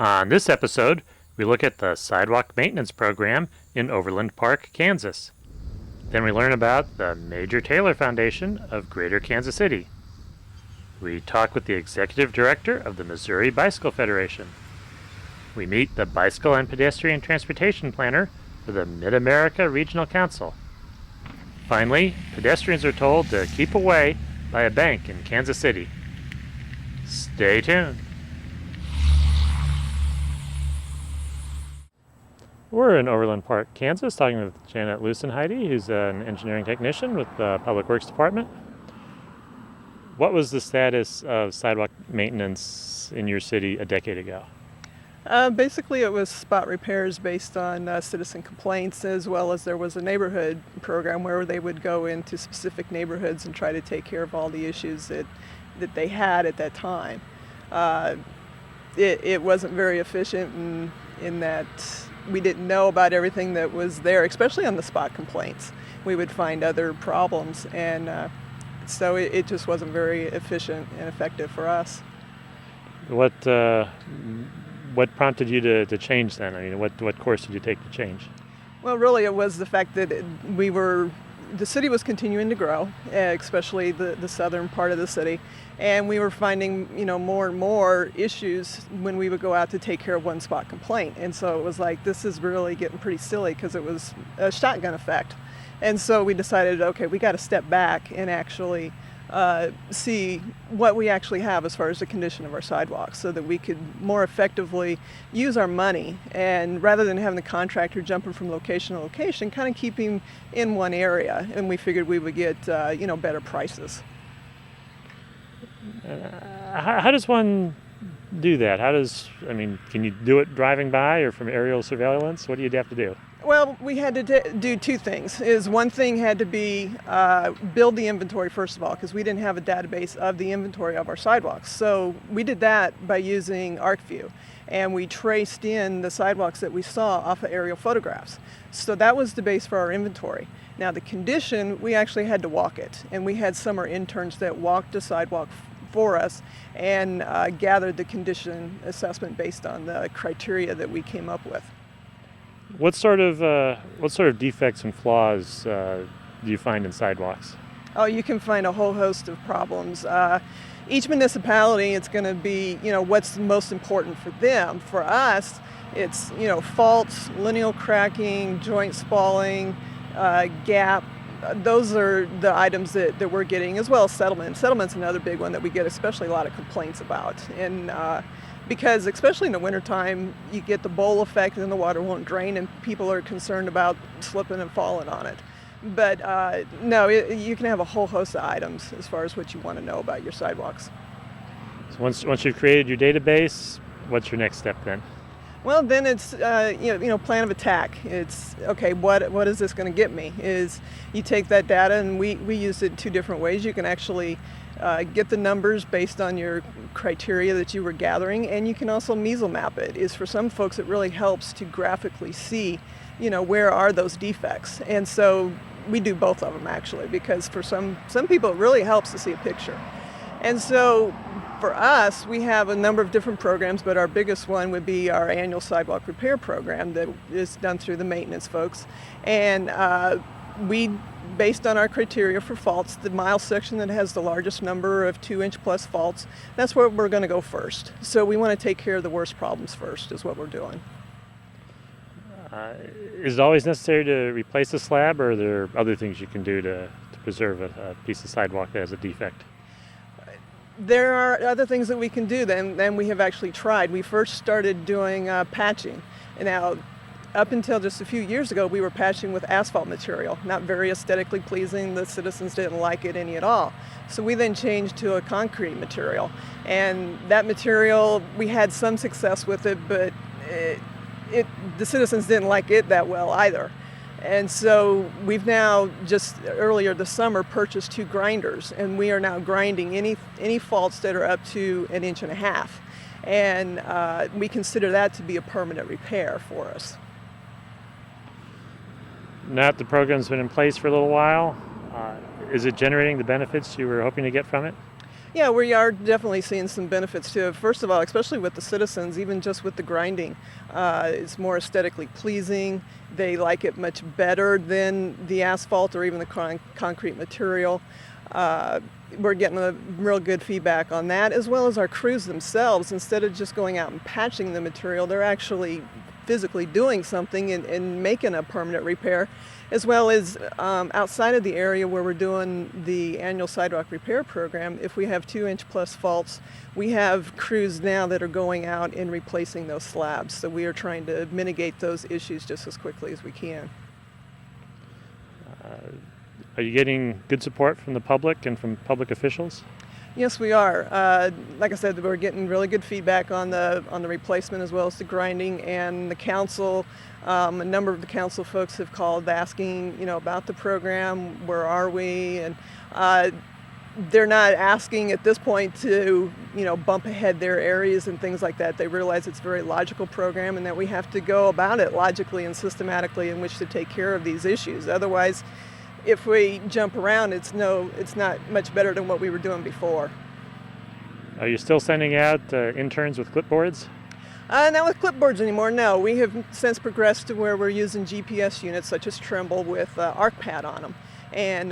On this episode, we look at the sidewalk maintenance program in Overland Park, Kansas. Then we learn about the Major Taylor Foundation of Greater Kansas City. We talk with the executive director of the Missouri Bicycle Federation. We meet the bicycle and pedestrian transportation planner for the Mid-America Regional Council. Finally, pedestrians are told to keep away by a bank in Kansas City. Stay tuned. We're in Overland Park, Kansas, talking with Janet Lucenheide, who's an engineering technician with the Public Works Department. What was the status of sidewalk maintenance in your city a decade ago? Basically, it was spot repairs based on citizen complaints, as well as there was a neighborhood program where they would go into specific neighborhoods and try to take care of all the issues that they had at that time. It wasn't very efficient in that we didn't know about everything that was there, especially on the spot complaints. We would find other problems, and so it just wasn't very efficient and effective for us. What prompted you to change then? I mean, what course did you take to change? Well, really, it was the fact that the city was continuing to grow, especially the southern part of the city, and we were finding, more and more issues when we would go out to take care of one spot complaint. And so it was like, this is really getting pretty silly because it was a shotgun effect. And so we decided, okay, we got to step back and actually see what we actually have as far as the condition of our sidewalks, so that we could more effectively use our money, and rather than having the contractor jumping from location to location, kind of keep him in one area. And we figured we would get better prices. How does one do that? Can you do it driving by or from aerial surveillance? What do you have to do? Well, we had to do two things. One thing had to be build the inventory, first of all, because we didn't have a database of the inventory of our sidewalks. So we did that by using ArcView, and we traced in the sidewalks that we saw off of aerial photographs. So that was the base for our inventory. Now the condition, we actually had to walk it, and we had summer interns that walked the sidewalk for us and gathered the condition assessment based on the criteria that we came up with. What sort of defects and flaws do you find in sidewalks? Oh, you can find a whole host of problems. Each municipality, it's going to be, what's most important for them. For us, it's, faults, lineal cracking, joint spalling, gap. Those are the items that we're getting, as well as settlement. Settlement's another big one that we get especially a lot of complaints about. And because especially in the wintertime, you get the bowl effect and the water won't drain, and people are concerned about slipping and falling on it. But you can have a whole host of items as far as what you want to know about your sidewalks. So once you've created your database, what's your next step then? Well, then it's plan of attack. It's okay. What is this going to get me? Is you take that data, and we use it two different ways. You can actually get the numbers based on your criteria that you were gathering, and you can also measle map it. Is for some folks it really helps to graphically see, where are those defects. And so we do both of them actually, because for some people it really helps to see a picture. And so for us, we have a number of different programs, but our biggest one would be our annual sidewalk repair program that is done through the maintenance folks. And we, based on our criteria for faults, the mile section that has the largest number of 2-inch plus faults, that's where we're going to go first. So we want to take care of the worst problems first, is what we're doing. Is it always necessary to replace the slab, or are there other things you can do to preserve a piece of sidewalk that has a defect? There are other things that we can do than we have actually tried. We first started doing patching. And now, up until just a few years ago, we were patching with asphalt material, not very aesthetically pleasing. The citizens didn't like it any at all. So we then changed to a concrete material. And that material, we had some success with it, but the citizens didn't like it that well either. And so we've now, just earlier this summer, purchased 2 grinders, and we are now grinding any faults that are up to 1.5 inches. And we consider that to be a permanent repair for us. Now that the program's been in place for a little while, is it generating the benefits you were hoping to get from it? Yeah, we are definitely seeing some benefits to it. First of all, especially with the citizens, even just with the grinding, it's more aesthetically pleasing. They like it much better than the asphalt or even the concrete material. Uh, we're getting a real good feedback on that, as well as our crews themselves. Instead of just going out and patching the material, they're actually physically doing something and making a permanent repair, as well as outside of the area where we're doing the annual sidewalk repair program. If we have 2-inch plus faults, we have crews now that are going out and replacing those slabs. So we are trying to mitigate those issues just as quickly as we can. Are you getting good support from the public and from public officials? Yes, we are. Like I said, we're getting really good feedback on the replacement as well as the grinding, and the council. A number of the council folks have called asking, about the program. Where are we? And they're not asking at this point to, bump ahead their areas and things like that. They realize it's a very logical program and that we have to go about it logically and systematically in which to take care of these issues. Otherwise, if we jump around, it's not much better than what we were doing before. Are you still sending out interns with clipboards? Not with clipboards anymore, no. We have since progressed to where we're using GPS units such as Trimble with ArcPad on them. And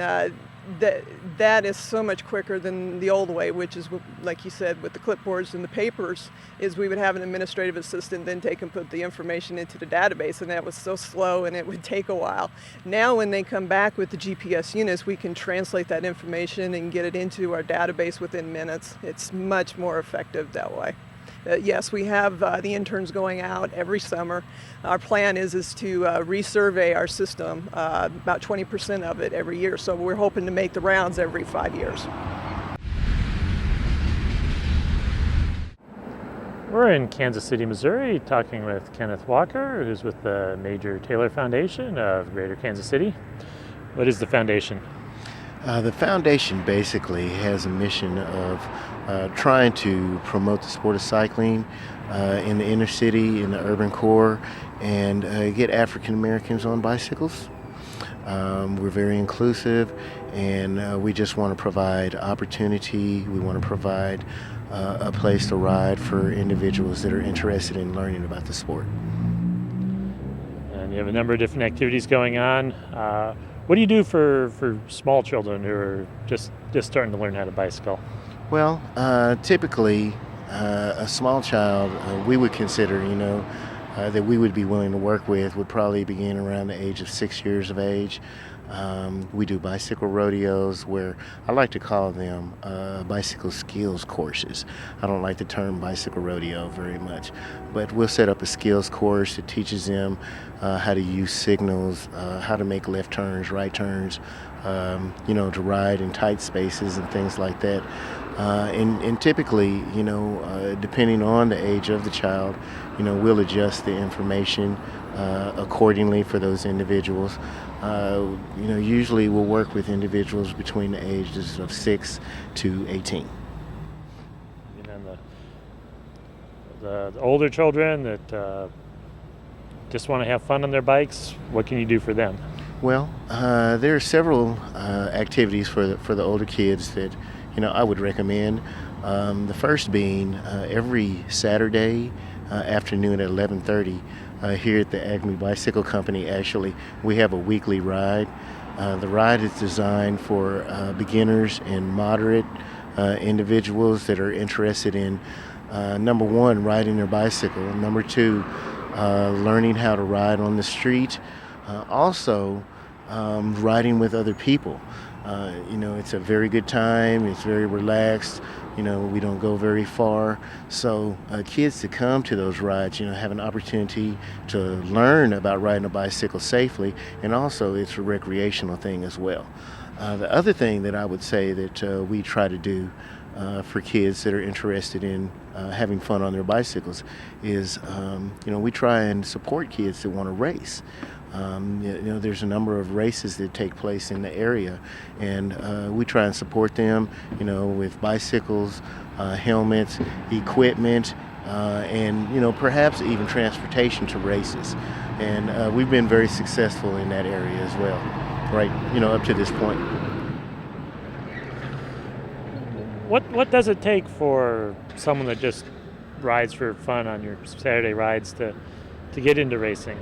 that is so much quicker than the old way, which is, like you said, with the clipboards and the papers, is we would have an administrative assistant then take and put the information into the database, and that was so slow and it would take a while. Now when they come back with the GPS units, we can translate that information and get it into our database within minutes. It's much more effective that way. Yes, we have the interns going out every summer. Our plan is to resurvey our system, about 20% of it every year. So we're hoping to make the rounds every 5 years. We're in Kansas City, Missouri, talking with Kenneth Walker, who's with the Major Taylor Foundation of Greater Kansas City. What is the foundation? The foundation basically has a mission of trying to promote the sport of cycling in the inner city, in the urban core, and get African Americans on bicycles. We're very inclusive, and we just want to provide opportunity. We want to provide a place to ride for individuals that are interested in learning about the sport. And you have a number of different activities going on. What do you do for small children who are just starting to learn how to bicycle? Well, typically, a small child we would consider, that we would be willing to work with would probably begin around the age of 6 years of age. We do bicycle rodeos, where I like to call them bicycle skills courses. I don't like the term bicycle rodeo very much, but we'll set up a skills course that teaches them how to use signals, how to make left turns, right turns, to ride in tight spaces and things like that. And typically, depending on the age of the child, we'll adjust the information accordingly for those individuals. Usually we'll work with individuals between the ages of 6 to 18. And then the older children that just want to have fun on their bikes, what can you do for them? Well, there are several activities for the older kids that I would recommend. The first being every Saturday afternoon at 11:30 here at the Acme Bicycle Company. Actually, we have a weekly ride. The ride is designed for beginners and moderate individuals that are interested in number one, riding their bicycle. Number two, learning how to ride on the street. Also, riding with other people. It's a very good time. It's very relaxed. We don't go very far. So kids that come to those rides, have an opportunity to learn about riding a bicycle safely, and also it's a recreational thing as well. The other thing that I would say that we try to do for kids that are interested in having fun on their bicycles is, we try and support kids that want to race. There's a number of races that take place in the area, and we try and support them, with bicycles, helmets, equipment, and, perhaps even transportation to races. And we've been very successful in that area as well, right, up to this point. What does it take for someone that just rides for fun on your Saturday rides to get into racing?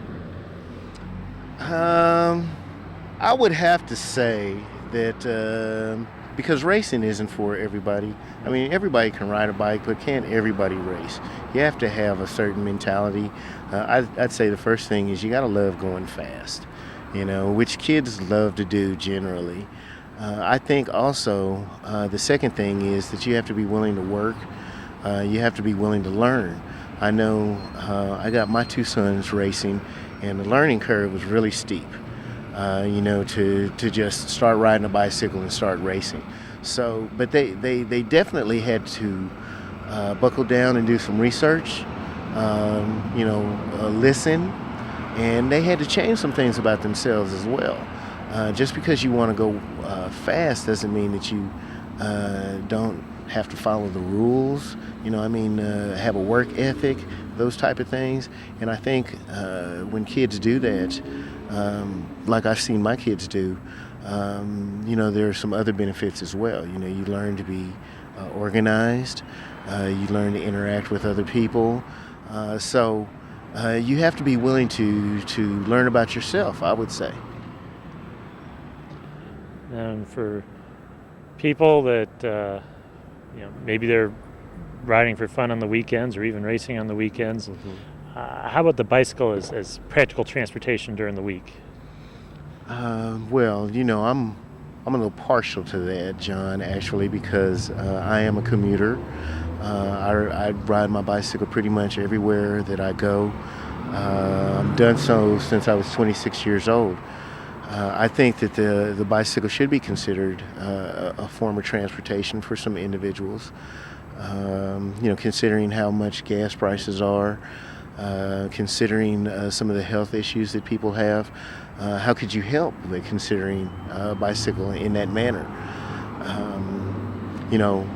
I would have to say that because racing isn't for everybody. I mean, everybody can ride a bike, but can't everybody race? You have to have a certain mentality. I'd say the first thing is you got to love going fast, which kids love to do generally. I think also the second thing is that you have to be willing to work. You have to be willing to learn. I know I got my two sons racing, and the learning curve was really steep. To just start riding a bicycle and start racing. So, but they definitely had to buckle down and do some research, listen, and they had to change some things about themselves as well. Just because you want to go fast doesn't mean that you don't have to follow the rules. Have a work ethic, those type of things. And I think when kids do that, like I've seen my kids do, there are some other benefits as well. You learn to be organized, you learn to interact with other people. So you have to be willing to learn about yourself, I would say. And for people that, maybe they're riding for fun on the weekends or even racing on the weekends, how about the bicycle as practical transportation during the week? I'm a little partial to that, John, actually, because I am a commuter. I ride my bicycle pretty much everywhere that I go. I've done so since I was 26 years old. I think that the bicycle should be considered a form of transportation for some individuals. Considering how much gas prices are, considering some of the health issues that people have, how could you help with considering a bicycle in that manner?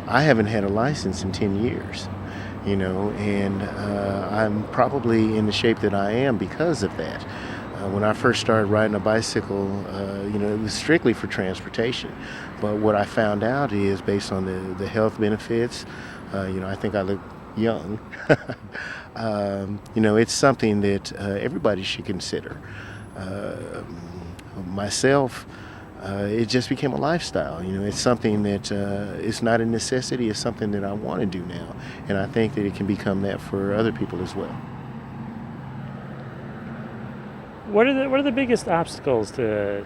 I haven't had a license in 10 years, and I'm probably in the shape that I am because of that. When I first started riding a bicycle, it was strictly for transportation. But what I found out is, based on the health benefits, I think I look young. It's something that everybody should consider. Myself, it just became a lifestyle. It's something that it's not a necessity. It's something that I want to do now, and I think that it can become that for other people as well. What are the biggest obstacles to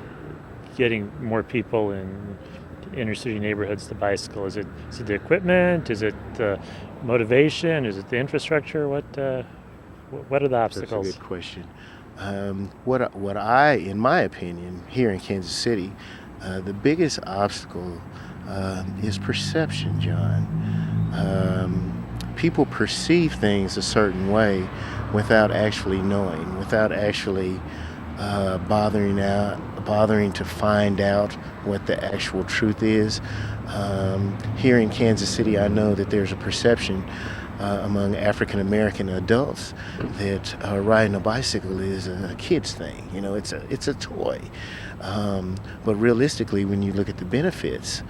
getting more people in inner city neighborhoods to bicycle? Is it the equipment? Is it the motivation? Is it the infrastructure? What are the obstacles? That's a good question. What I, in my opinion, here in Kansas City, the biggest obstacle is perception, John. People perceive things a certain way without actually knowing, without actually bothering to find out what the actual truth is. Here in Kansas City, I know that there's a perception among African American adults that riding a bicycle is a kid's thing. It's a toy. But realistically, when you look at the benefits,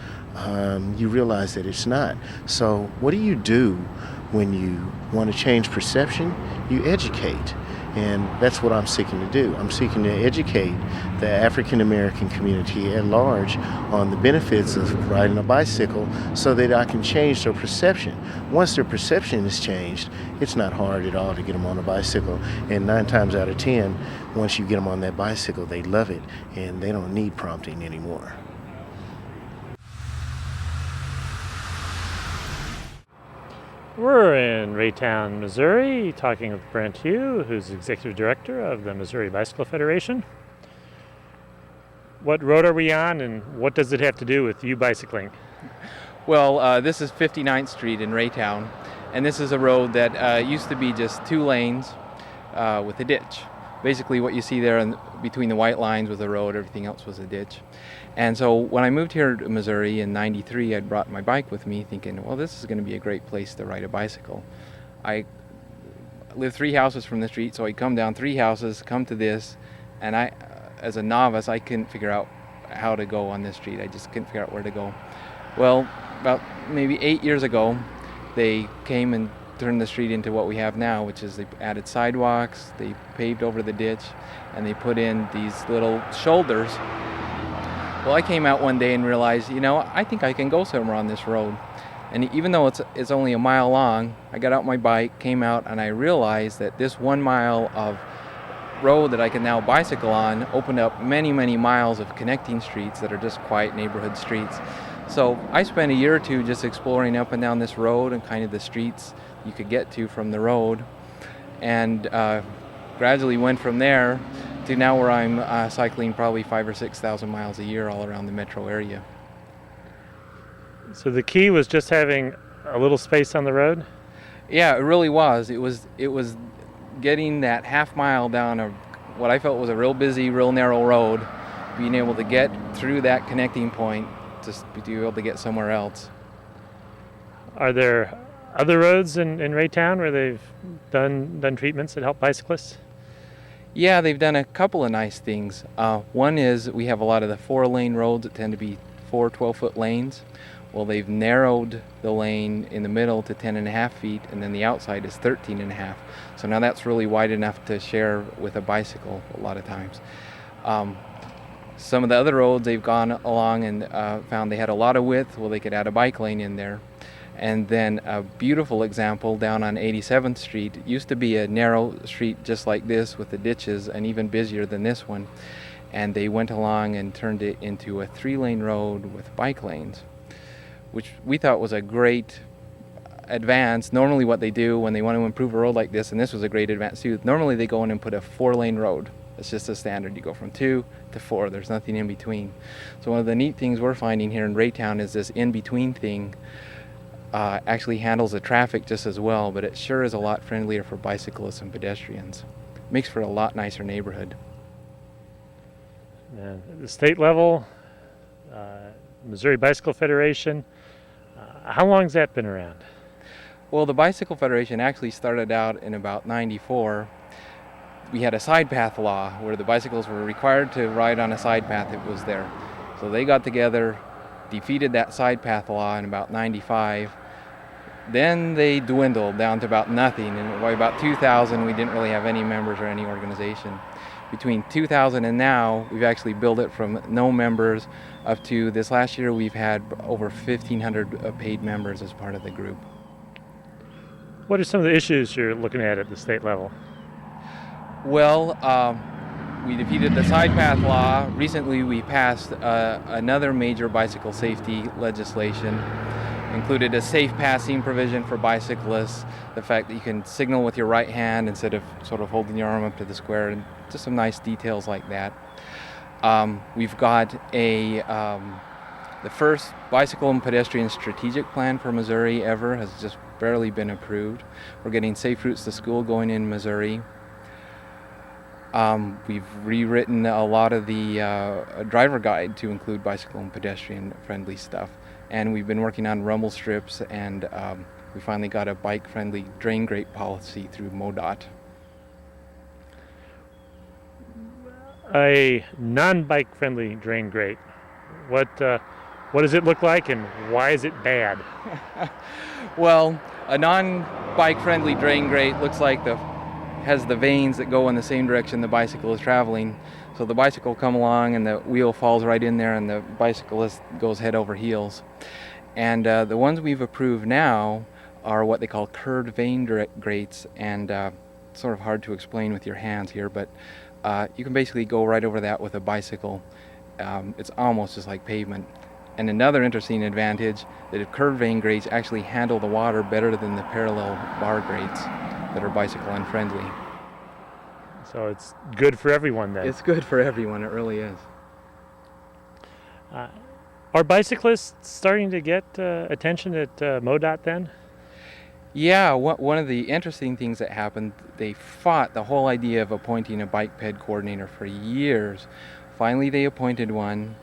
you realize that it's not. So what do you do when you want to change perception? You educate. And that's what I'm seeking to do. I'm seeking to educate the African American community at large on the benefits of riding a bicycle so that I can change their perception. Once their perception is changed, it's not hard at all to get them on a bicycle. And 9 times out of 10, once you get them on that bicycle, they love it and they don't need prompting anymore. We're in Raytown, Missouri, talking with Brent Hugh, who's Executive Director of the Missouri Bicycle Federation. What road are we on, and what does it have to do with you bicycling? Well, this is 59th Street in Raytown, and this is a road that used to be just 2 lanes with a ditch. Basically what you see there between the white lines was the road, everything else was a ditch. And so when I moved here to Missouri in '93, I brought my bike with me thinking, well, this is going to be a great place to ride a bicycle. I live 3 houses from the street, so I come down 3 houses, come to this, and I, as a novice, I couldn't figure out how to go on this street. I just couldn't figure out where to go. Well, about maybe 8 years ago, they came and turned the street into what we have now, which is they added sidewalks, they paved over the ditch, and they put in these little shoulders. Well, I came out one day and realized, I think I can go somewhere on this road. And even though it's only a mile long, I got out my bike, came out, and I realized that this 1 mile of road that I can now bicycle on opened up many, many miles of connecting streets that are just quiet neighborhood streets. So I spent a year or two just exploring up and down this road and kind of the streets you could get to from the road, and gradually went from there to now where I'm cycling probably 5,000 or 6,000 miles a year all around the metro area. So the key was just having a little space on the road? Yeah, it really was. It was getting that half mile down what I felt was a real busy, real narrow road, being able to get through that connecting point just to be able to get somewhere else. Are there other roads in Raytown where they've done treatments that help bicyclists? Yeah, they've done a couple of nice things. One is we have a lot of the 4-lane roads that tend to be 4 12-foot lanes. Well, they've narrowed the lane in the middle to 10.5 feet, and then the outside is 13.5. So now that's really wide enough to share with a bicycle a lot of times. Some of the other roads they've gone along and found they had a lot of width. Well, they could add a bike lane in there. And then a beautiful example down on 87th Street. It used to be a narrow street just like this with the ditches, and even busier than this one. And they went along and turned it into a 3-lane road with bike lanes, which we thought was a great advance. Normally what they do when they want to improve a road like this, and this was a great advance too, normally they go in and put a 4-lane road. It's just a standard. You go from 2 to 4. There's nothing in between. So one of the neat things we're finding here in Raytown is this in-between thing actually handles the traffic just as well, but it sure is a lot friendlier for bicyclists and pedestrians. Makes for a lot nicer neighborhood. And at the state level, Missouri Bicycle Federation, how long has that been around? Well, the Bicycle Federation actually started out in about '94. We had a side path law where the bicycles were required to ride on a side path that was there. So they got together, defeated that side path law in about '95. Then they dwindled down to about nothing, and by about 2000 we didn't really have any members or any organization. Between 2000 and now, we've actually built it from no members up to this last year we've had over 1,500 paid members as part of the group. What are some of the issues you're looking at the state level? Well, we defeated the side path law. Recently we passed another major bicycle safety legislation. Included a safe passing provision for bicyclists, the fact that you can signal with your right hand instead of sort of holding your arm up to the square, and just some nice details like that. We've got the first bicycle and pedestrian strategic plan for Missouri ever has just barely been approved. We're getting safe routes to school going in Missouri. We've rewritten a lot of the driver guide to include bicycle and pedestrian friendly stuff. And we've been working on rumble strips, and we finally got a bike-friendly drain grate policy through MoDOT. A non-bike-friendly drain grate. What does it look like, and why is it bad? Well, a non-bike-friendly drain grate looks like has the vanes that go in the same direction the bicycle is traveling. So the bicycle will come along and the wheel falls right in there and the bicyclist goes head over heels. And the ones we've approved now are what they call curved vane grates, and sort of hard to explain with your hands here, but you can basically go right over that with a bicycle. It's almost just like pavement. And another interesting advantage, that if curved vane grates actually handle the water better than the parallel bar grates that are bicycle unfriendly. So it's good for everyone then. It's good for everyone, it really is. Are bicyclists starting to get attention at MoDOT then? Yeah, one of the interesting things that happened, they fought the whole idea of appointing a bike ped coordinator for years. Finally they appointed one,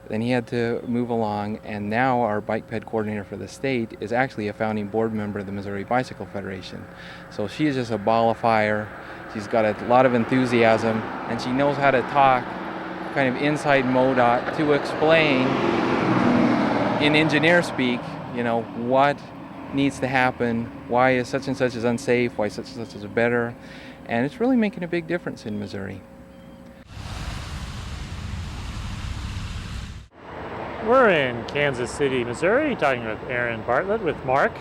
then he had to move along, and now our bike ped coordinator for the state is actually a founding board member of the Missouri Bicycle Federation. So she is just a ball of fire. She's got a lot of enthusiasm, and she knows how to talk kind of inside MoDOT to explain in engineer speak what needs to happen, why is such and such is unsafe, why such and such is better, and it's really making a big difference in Missouri. We're in Kansas City, Missouri, talking with Aaron Bartlett with MARC.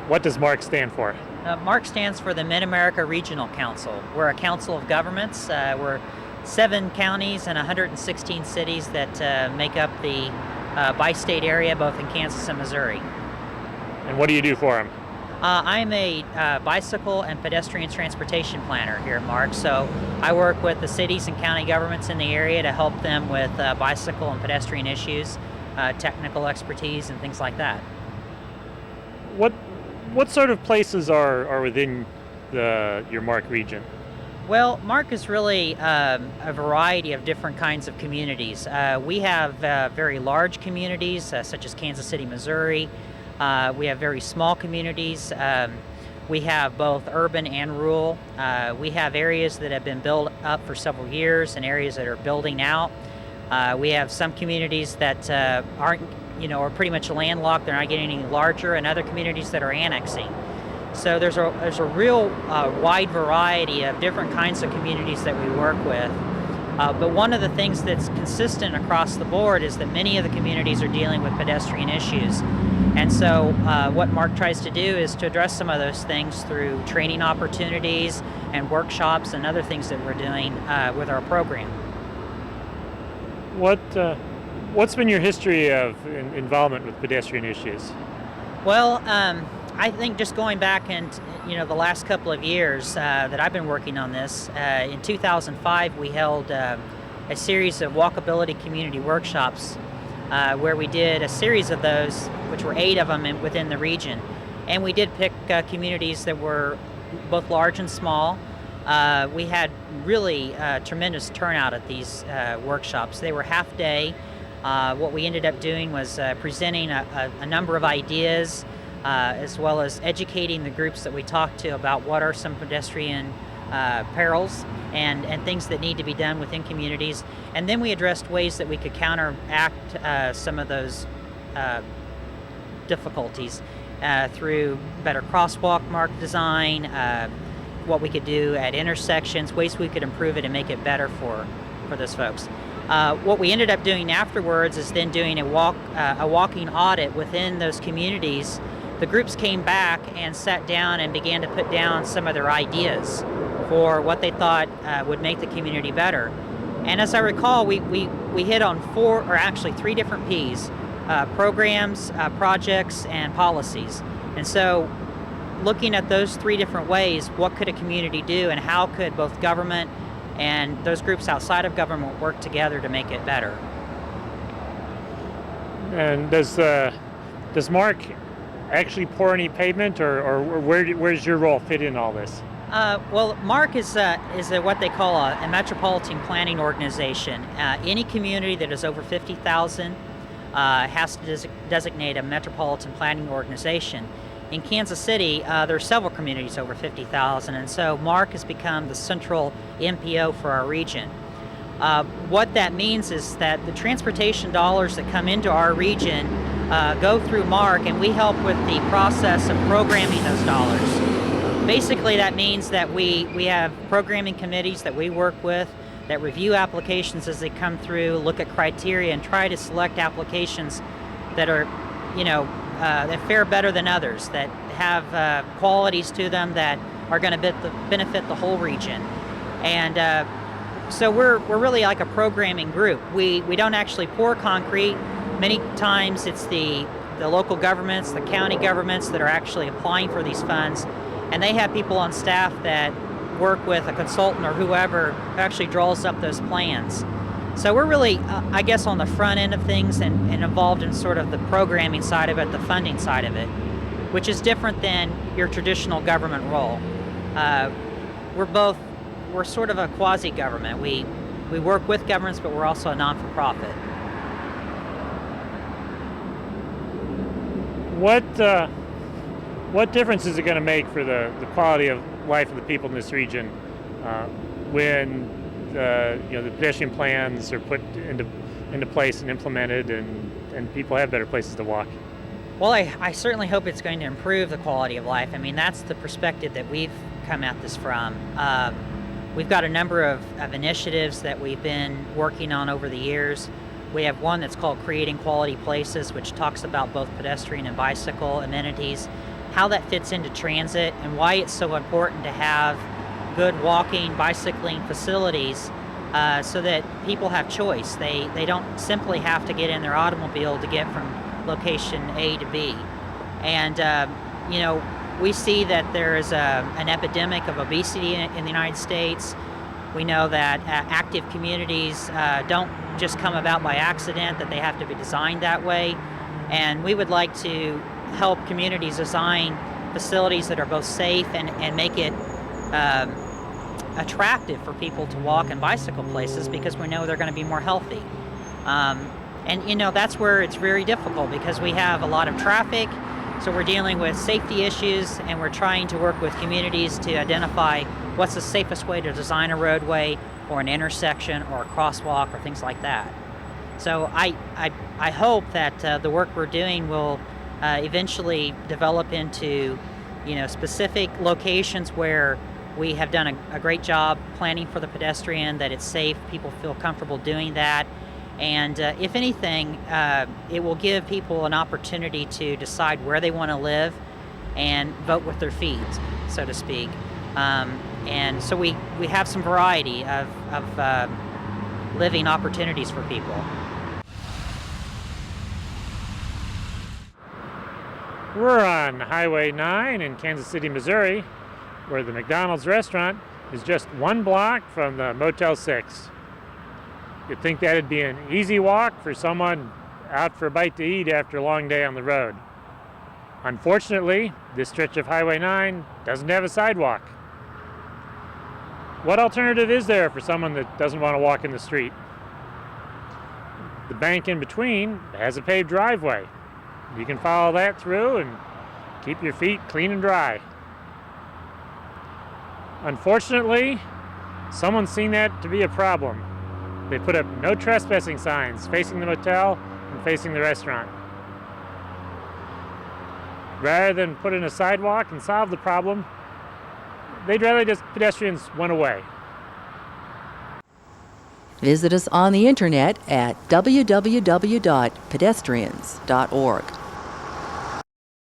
What does MARC stand for? MARC stands for the Mid-America Regional Council. We're a council of governments. We're 7 counties and 116 cities that make up the bi-state area, both in Kansas and Missouri. And what do you do for them? I'm a bicycle and pedestrian transportation planner here at MARC, so I work with the cities and county governments in the area to help them with bicycle and pedestrian issues, technical expertise, and things like that. What sort of places are within your MARC region? Well, MARC is really a variety of different kinds of communities. We have very large communities, such as Kansas City, Missouri. We have very small communities. We have both urban and rural. We have areas that have been built up for several years and areas that are building out. We have some communities that are pretty much landlocked. They're not getting any larger, and other communities that are annexing. So there's a real wide variety of different kinds of communities that we work with. But one of the things that's consistent across the board is that many of the communities are dealing with pedestrian issues. And so what MARC tries to do is to address some of those things through training opportunities and workshops and other things that we're doing with our program. What's been your history of involvement with pedestrian issues? Well, I think just going back and the last couple of years that I've been working on this, in 2005 we held a series of walkability community workshops where we did a series of those, which were 8 of them within the region, and we did pick communities that were both large and small. We had really tremendous turnout at these workshops. They were half day. What we ended up doing was presenting a number of ideas, as well as educating the groups that we talked to about what are some pedestrian perils and things that need to be done within communities. And then we addressed ways that we could counteract some of those difficulties through better crosswalk mark design, what we could do at intersections, ways we could improve it and make it better for those folks. What we ended up doing afterwards is then doing a walking audit within those communities. The groups came back and sat down and began to put down some of their ideas for what they thought would make the community better. And as I recall, we hit on 3 different P's: programs, projects, and policies. And so looking at those 3 different ways, what could a community do and how could both government and those groups outside of government work together to make it better? And does MARC actually pour any pavement, or where does your role fit in all this? Well, MARC is what they call a metropolitan planning organization. Any community that is over 50,000 has to designate a metropolitan planning organization. In Kansas City, there are several communities over 50,000, and so MARC has become the central MPO for our region. What that means is that the transportation dollars that come into our region go through MARC, and we help with the process of programming those dollars. Basically, that means that we have programming committees that we work with that review applications as they come through, look at criteria, and try to select applications that are, that fare better than others, that have qualities to them that are going to benefit the whole region. And so we're really like a programming group. We don't actually pour concrete. Many times it's the local governments, the county governments that are actually applying for these funds, and they have people on staff that work with a consultant or whoever who actually draws up those plans. So we're really, I guess, on the front end of things and involved in sort of the programming side of it, the funding side of it, which is different than your traditional government role. We're sort of a quasi-government. We work with governments, but we're also a non-for-profit. What difference is it going to make for the quality of life of the people in this region when the pedestrian plans are put into place and implemented, and people have better places to walk? Well, I certainly hope it's going to improve the quality of life. I mean, that's the perspective that we've come at this from. We've got a number of initiatives that we've been working on over the years. We have one that's called Creating Quality Places, which talks about both pedestrian and bicycle amenities, how that fits into transit, and why it's so important to have good walking, bicycling facilities so that people have choice. They don't simply have to get in their automobile to get from location A to B. And, you know, we see that there is an epidemic of obesity in the United States. We know that active communities don't just come about by accident, that they have to be designed that way. And we would like to help communities design facilities that are both safe and make it attractive for people to walk and bicycle places, because we know they're going to be more healthy. And you know, that's where it's very difficult, because we have a lot of traffic, so we're dealing with safety issues, and we're trying to work with communities to identify what's the safest way to design a roadway or an intersection or a crosswalk or things like that. So I hope that the work we're doing will eventually develop into, you know, specific locations where we have done a great job planning for the pedestrian, that it's safe, people feel comfortable doing that. And if anything, it will give people an opportunity to decide where they want to live and vote with their feet, so to speak. And so we have some variety of living opportunities for people. We're on Highway 9 in Kansas City, Missouri, where the McDonald's restaurant is just one block from the Motel 6. You'd think that'd be an easy walk for someone out for a bite to eat after a long day on the road. Unfortunately, this stretch of Highway 9 doesn't have a sidewalk. What alternative is there for someone that doesn't want to walk in the street? The bank in between has a paved driveway. You can follow that through and keep your feet clean and dry. Unfortunately, someone's seen that to be a problem. They put up no trespassing signs facing the motel and facing the restaurant. Rather than put in a sidewalk and solve the problem, they'd rather just pedestrians went away. Visit us on the internet at www.pedestrians.org.